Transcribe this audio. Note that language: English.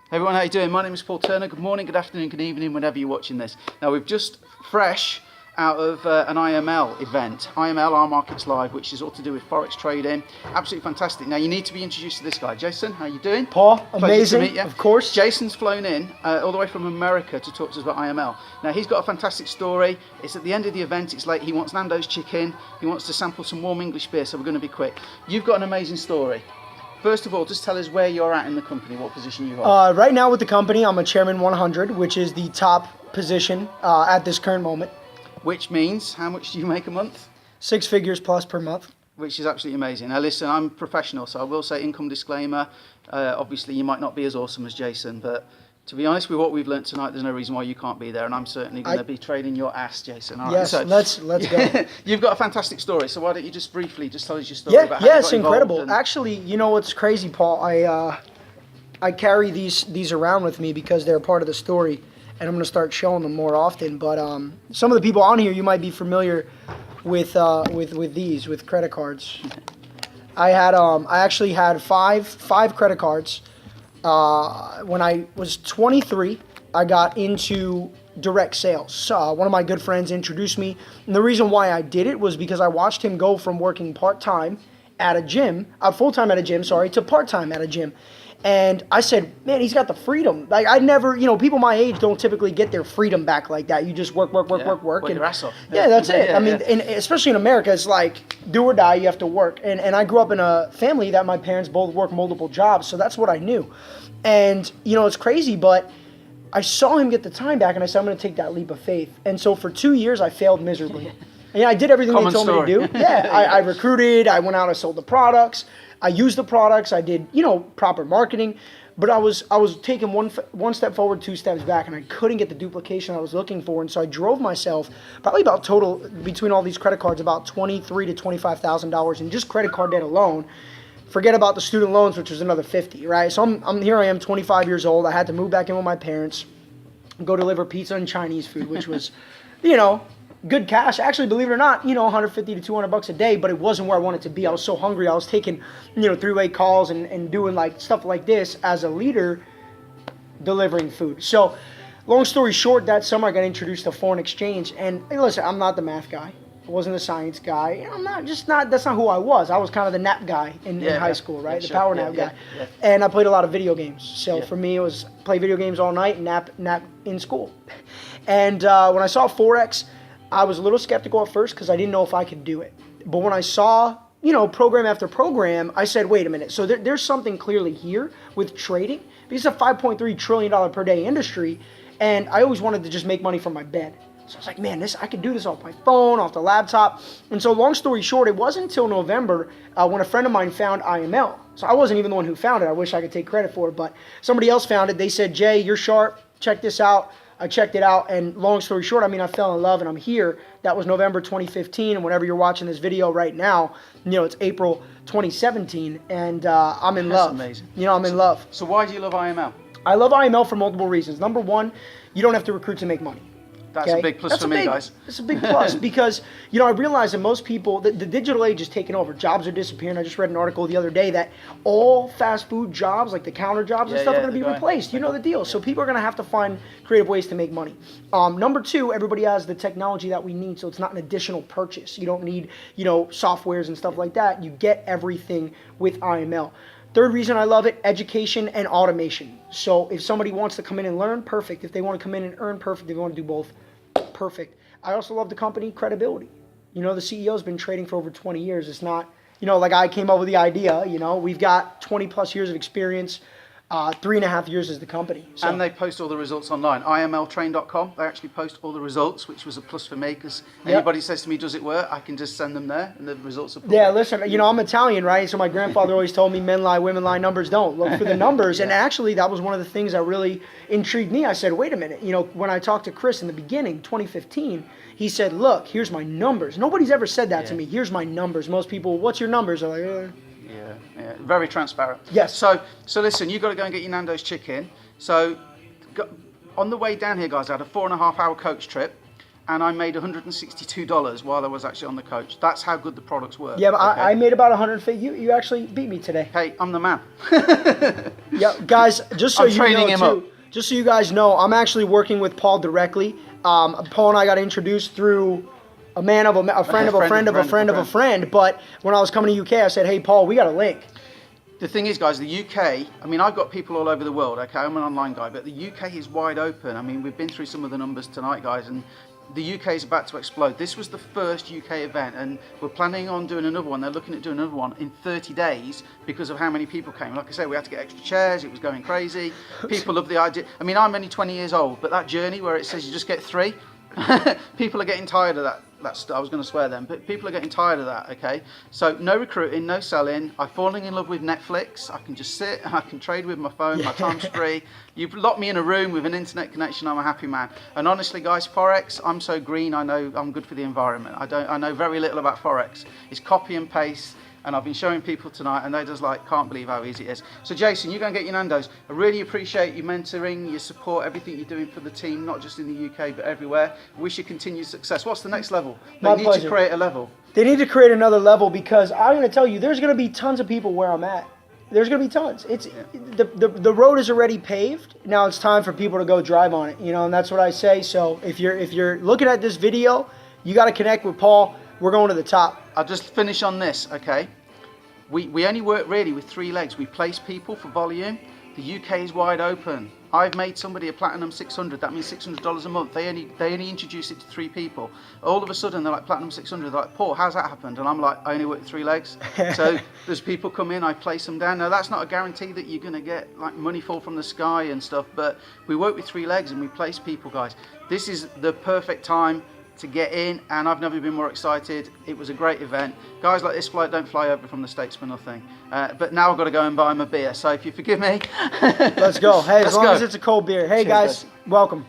Hey everyone, how you doing? My name is Paul Turner. Good morning, good afternoon, good evening, whenever you're watching this. Now we've just fresh out of an IML event, IML, Our Markets Live, which is all to do with Forex trading. Absolutely fantastic. Now you need to be introduced to this guy. Jason, how you doing? Paul, Pleasure amazing, to meet you. of course. Jason's flown in all the way from America to talk to us about IML. Now he's got a fantastic story. It's at the end of the event, it's late, he wants Nando's chicken, he wants to sample some warm English beer, so we're going to be quick. You've got an amazing story. First of all, just tell us where you're at in the company, what position you hold. Right now with the company, I'm a Chairman 100, which is the top position at this current moment. Which means, how much do you make a month? 6 figures plus per month. Which is absolutely amazing. Now listen, I'm professional, so I will say income disclaimer. Obviously you might not be as awesome as Jason, but to be honest with what we've learnt tonight, there's no reason why you can't be there, and I'm certainly going to be trading your ass, Jason. All right, yes, so, let's go. You've got a fantastic story, so why don't you just briefly just tell us your story about how Yeah, you it's got involved incredible. and... Actually, you know what's crazy, Paul? I carry these around with me because they're part of the story, and I'm going to start showing them more often. But some of the people on here, you might be familiar with these, with credit cards. I actually had five credit cards. When I was 23, I got into direct sales. One of my good friends introduced me, and the reason why I did it was because I watched him go from working part-time at a gym, full-time at a gym, to part-time at a gym. And I said, man, he's got the freedom. Like, I never, people my age don't typically get their freedom back like that. You just work. Work And, your ass off. Yeah, that's it. Yeah, I mean, and especially in America, it's like, do or die, you have to work. And I grew up in a family that my parents both worked multiple jobs, so that's what I knew. And, it's crazy, but I saw him get the time back, and I said, I'm going to take that leap of faith. And so for 2 years, I failed miserably. And I did everything they told me to do. Yeah, I recruited, I went out, I sold the products, I used the products, I did, proper marketing. But I was taking one step forward, 2 steps back, and I couldn't get the duplication I was looking for. And so I drove myself probably about total, between all these credit cards, about $23,000 to $25,000 in just credit card debt alone. Forget about the student loans, which was another 50, right? So I'm here. I am 25 years old. I had to move back in with my parents, go deliver pizza and Chinese food, which was, good cash. Actually, believe it or not, $150 to $200 a day, but it wasn't where I wanted to be. I was so hungry. I was taking, three-way calls and doing like stuff like this as a leader, delivering food. So, long story short, that summer I got introduced to foreign exchange. And hey, listen, I'm not the math guy. I wasn't the science guy. That's not who I was. I was kind of the nap guy in high school, right? The power nap guy. Yeah. And I played a lot of video games. So for me, it was play video games all night and nap in school. And when I saw Forex, I was a little skeptical at first because I didn't know if I could do it. But when I saw, program after program, I said, wait a minute. So there's something clearly here with trading. Because it's a $5.3 trillion per day industry. And I always wanted to just make money from my bed. So I was like, man, I could do this off my phone, off the laptop. And so long story short, it wasn't until November when a friend of mine found IML. So I wasn't even the one who found it. I wish I could take credit for it. But somebody else found it. They said, Jay, you're sharp. Check this out. I checked it out. And long story short, I fell in love and I'm here. That was November 2015. And whenever you're watching this video right now, it's April 2017. And I'm in love. That's amazing. I'm in love. So why do you love IML? I love IML for multiple reasons. Number one, you don't have to recruit to make money. That's a big plus for me, guys. It's a big plus because, I realize that most people, the digital age is taking over. Jobs are disappearing. I just read an article the other day that all fast food jobs, like the counter jobs and stuff, are going to be replaced. You know the deal. So people are going to have to find creative ways to make money. Number two, everybody has the technology that we need, so it's not an additional purchase. You don't need, softwares and stuff like that. You get everything with IML. Third reason I love it, education and automation. So if somebody wants to come in and learn, perfect. If they want to come in and earn, perfect. If they want to do both, perfect. I also love the company credibility. The CEO's been trading for over 20 years. It's not, like I came up with the idea, we've got 20 plus years of experience, 3.5 years as the company. So. And they post all the results online. IMLtrain.com, they actually post all the results, which was a plus for me because anybody says to me, does it work? I can just send them there and the results are public. Yeah, listen, I'm Italian, right? So my grandfather always told me men lie, women lie, numbers don't. Look for the numbers. And actually, that was one of the things that really intrigued me. I said, wait a minute. When I talked to Chris in the beginning, 2015, he said, look, here's my numbers. Nobody's ever said that to me. Here's my numbers. Most people, what's your numbers? I'm like, Yeah, very transparent. Yes. So listen, you've got to go and get your Nando's chicken. So on the way down here, guys, I had a 4.5 hour coach trip. and I made $162 while I was actually on the coach. That's how good the products were. Yeah, but okay? I made about 150. You actually beat me today. Hey, I'm the man. Yeah, guys, just so I'm you training know him too, up. just so you guys know, I'm actually working with Paul directly. Paul and I got introduced through a friend of a friend of a friend of a friend of a friend. But when I was coming to UK, I said, hey, Paul, we got a link. The thing is, guys, the UK, I mean, I've got people all over the world, okay? I'm an online guy, but the UK is wide open. I mean, we've been through some of the numbers tonight, guys, and the UK is about to explode. This was the first UK event, and we're planning on doing another one. They're looking at doing another one in 30 days because of how many people came. Like I said, we had to get extra chairs. It was going crazy. People love the idea. I mean, I'm only 20 years old, but that journey where it says you just get 3, people are getting tired of that. I was going to swear then, but people are getting tired of that, okay? So no recruiting, no selling. I'm falling in love with Netflix. I can just sit and I can trade with my phone. My time's free. You've locked me in a room with an internet connection. I'm a happy man. And honestly, guys, Forex, I'm so green. I know I'm good for the environment. I know very little about Forex. It's copy and paste. And I've been showing people tonight, and they just can't believe how easy it is. So Jason, you go and get your Nando's. I really appreciate you mentoring, your support, everything you're doing for the team, not just in the UK, but everywhere. Wish you continued success. What's the next level? They need to create a level. They need to create another level because I'm going to tell you, there's going to be tons of people where I'm at. There's going to be tons. The road is already paved. Now it's time for people to go drive on it, and that's what I say. So if you're looking at this video, you got to connect with Paul. We're going to the top. I'll just finish on this, okay? We only work really with 3 legs. We place people for volume. The UK is wide open. I've made somebody a Platinum 600. That means $600 a month. They only introduce it to 3 people. All of a sudden, they're like, Platinum 600. They're like, Paul, how's that happened? And I'm like, I only work with 3 legs. So there's people come in, I place them down. Now, that's not a guarantee that you're going to get money fall from the sky and stuff, but we work with 3 legs and we place people, guys. This is the perfect time to get in, and I've never been more excited. It was a great event. Guys like this don't fly over from the States for nothing. But now I've got to go and buy him a beer, so if you forgive me. Let's go. Hey, as long as it's a cold beer. Hey, Cheers, guys, welcome.